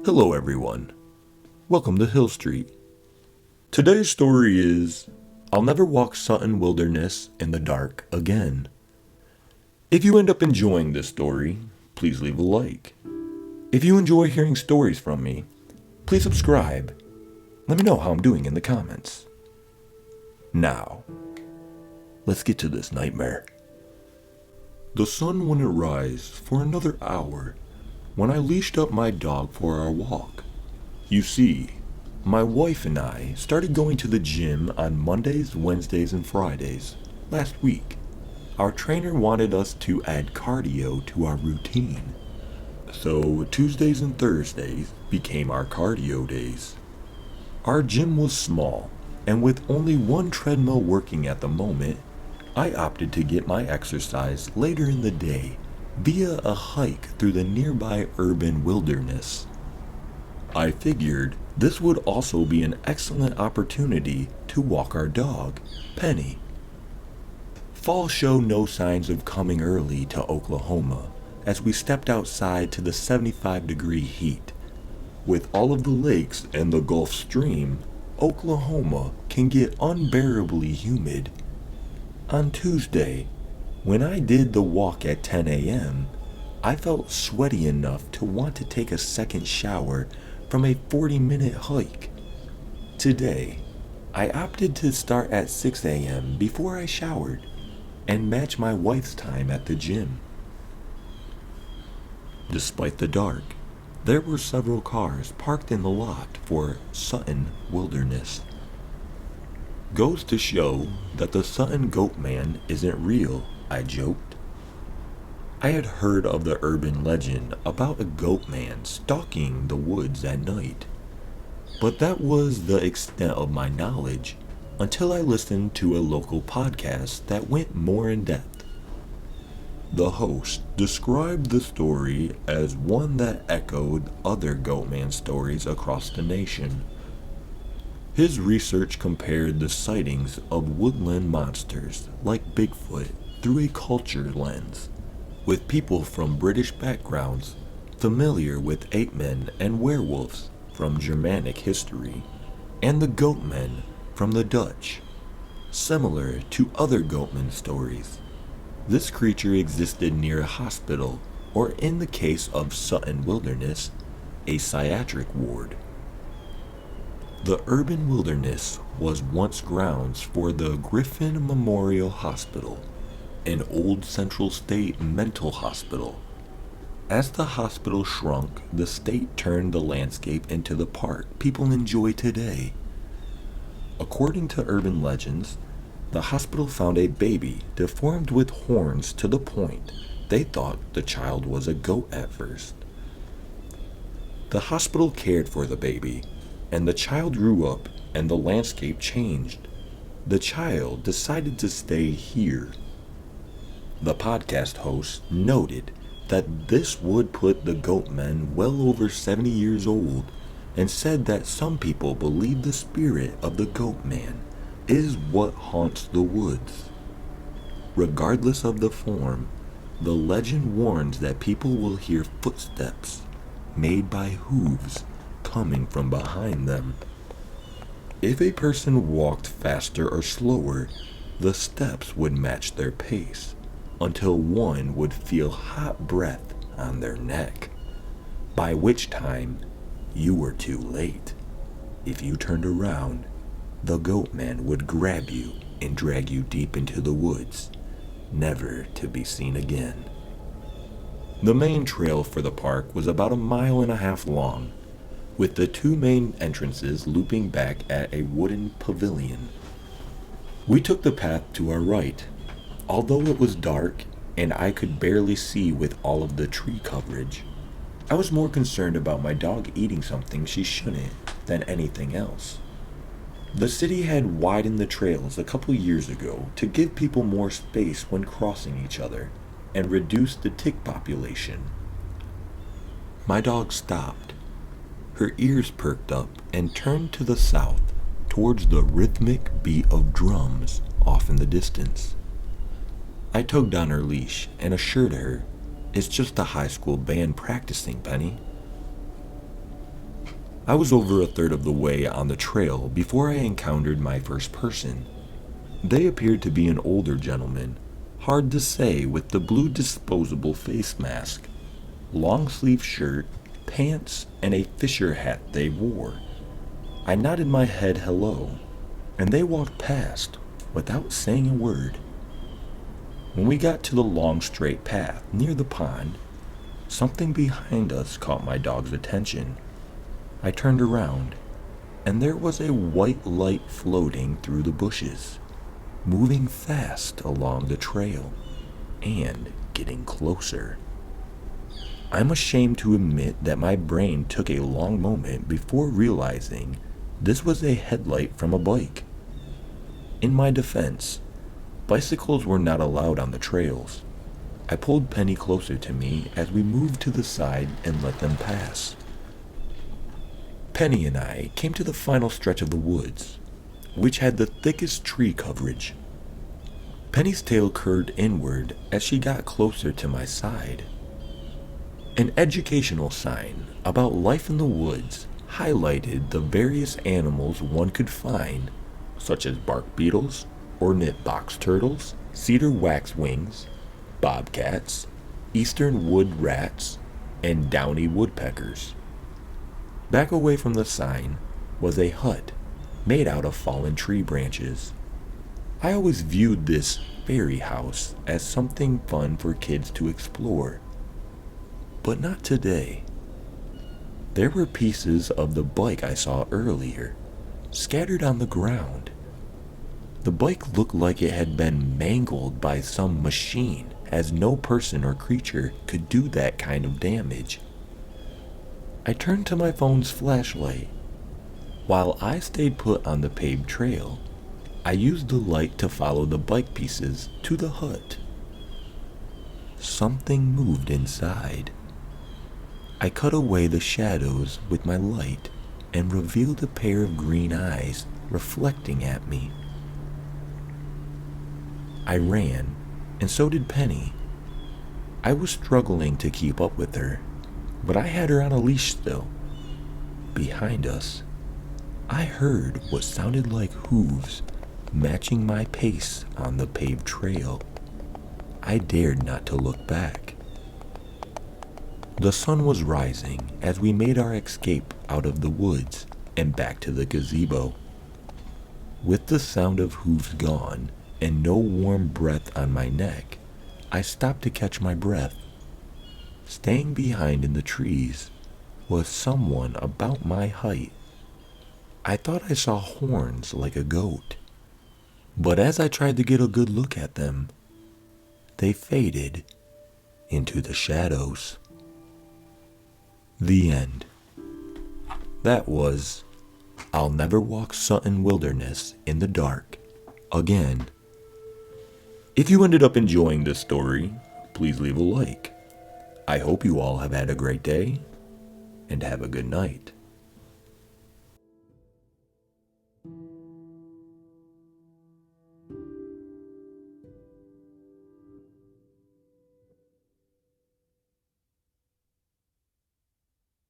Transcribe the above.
Hello everyone, welcome to Hill Street. Today's story is, I'll never walk Sutton Wilderness in the dark again. If you end up enjoying this story, please leave a like. If you enjoy hearing stories from me, please subscribe. Let me know how I'm doing in the comments. Now, let's get to this nightmare. The sun wouldn't rise for another hour when I leashed up my dog for our walk. You see, my wife and I started going to the gym on Mondays, Wednesdays, and Fridays last week. Our trainer wanted us to add cardio to our routine. So Tuesdays and Thursdays became our cardio days. Our gym was small, and with only one treadmill working at the moment, I opted to get my exercise later in the day via a hike through the nearby urban wilderness. I figured this would also be an excellent opportunity to walk our dog, Penny. Fall showed no signs of coming early to Oklahoma as we stepped outside to the 75-degree heat. With all of the lakes and the Gulf Stream, Oklahoma can get unbearably humid. On Tuesday, when I did the walk at 10 a.m., I felt sweaty enough to want to take a second shower from a 40-minute hike. Today, I opted to start at 6 a.m. before I showered and match my wife's time at the gym. Despite the dark, there were several cars parked in the lot for Sutton Wilderness. Goes to show that the Sutton Goat Man isn't real, I joked. I had heard of the urban legend about a goat man stalking the woods at night, but that was the extent of my knowledge until I listened to a local podcast that went more in depth. The host described the story as one that echoed other Goatman stories across the nation. His research compared the sightings of woodland monsters like Bigfoot through a culture lens, with people from British backgrounds familiar with ape men and werewolves from Germanic history, and the goatmen from the Dutch. Similar to other goatman stories, this creature existed near a hospital, or in the case of Sutton Wilderness, a psychiatric ward. The urban wilderness was once grounds for the Griffin Memorial Hospital, an old Central State mental hospital. As the hospital shrunk, the state turned the landscape into the park people enjoy today. According to urban legends, the hospital found a baby deformed with horns to the point they thought the child was a goat at first. The hospital cared for the baby, and the child grew up and the landscape changed. The child decided to stay here. The podcast host noted that this would put the Goatmen well over 70 years old, and said that some people believe the spirit of the Goatman is what haunts the woods. Regardless of the form, the legend warns that people will hear footsteps made by hooves coming from behind them. If a person walked faster or slower, the steps would match their pace, until one would feel hot breath on their neck, by which time you were too late. If you turned around, the Goatman would grab you and drag you deep into the woods, never to be seen again. The main trail for the park was about 1.5 miles long, with the two main entrances looping back at a wooden pavilion. We took the path to our right. Although it was dark and I could barely see with all of the tree coverage, I was more concerned about my dog eating something she shouldn't than anything else. The city had widened the trails a couple years ago to give people more space when crossing each other and reduce the tick population. My dog stopped. Her ears perked up and turned to the south towards the rhythmic beat of drums off in the distance. I tugged on her leash and assured her, "It's just a high school band practicing, Penny." I was over a third of the way on the trail before I encountered my first person. They appeared to be an older gentleman, hard to say, with the blue disposable face mask, long sleeve shirt, pants, and a fisher hat they wore. I nodded my head hello, and they walked past without saying a word. When we got to the long straight path near the pond, something behind us caught my dog's attention. I turned around, and there was a white light floating through the bushes, moving fast along the trail, and getting closer. I'm ashamed to admit that my brain took a long moment before realizing this was a headlight from a bike. In my defense, bicycles were not allowed on the trails. I pulled Penny closer to me as we moved to the side and let them pass. Penny and I came to the final stretch of the woods, which had the thickest tree coverage. Penny's tail curved inward as she got closer to my side. An educational sign about life in the woods highlighted the various animals one could find, such as bark beetles, ornate box turtles, cedar waxwings, bobcats, eastern wood rats, and downy woodpeckers. Back away from the sign was a hut made out of fallen tree branches. I always viewed this fairy house as something fun for kids to explore, but not today. There were pieces of the bike I saw earlier, scattered on the ground. The bike looked like it had been mangled by some machine, as no person or creature could do that kind of damage. I turned to my phone's flashlight. While I stayed put on the paved trail, I used the light to follow the bike pieces to the hut. Something moved inside. I cut away the shadows with my light and revealed a pair of green eyes reflecting at me. I ran, and so did Penny. I was struggling to keep up with her, but I had her on a leash still. Behind us, I heard what sounded like hooves matching my pace on the paved trail. I dared not to look back. The sun was rising as we made our escape out of the woods and back to the gazebo. With the sound of hooves gone and no warm breath on my neck, I stopped to catch my breath. Staying behind in the trees was someone about my height. I thought I saw horns like a goat, but as I tried to get a good look at them, they faded into the shadows. The end. That was I'll Never Walk Sutton Wilderness in the Dark again. If you ended up enjoying this story, please leave a like. I hope you all have had a great day, and have a good night.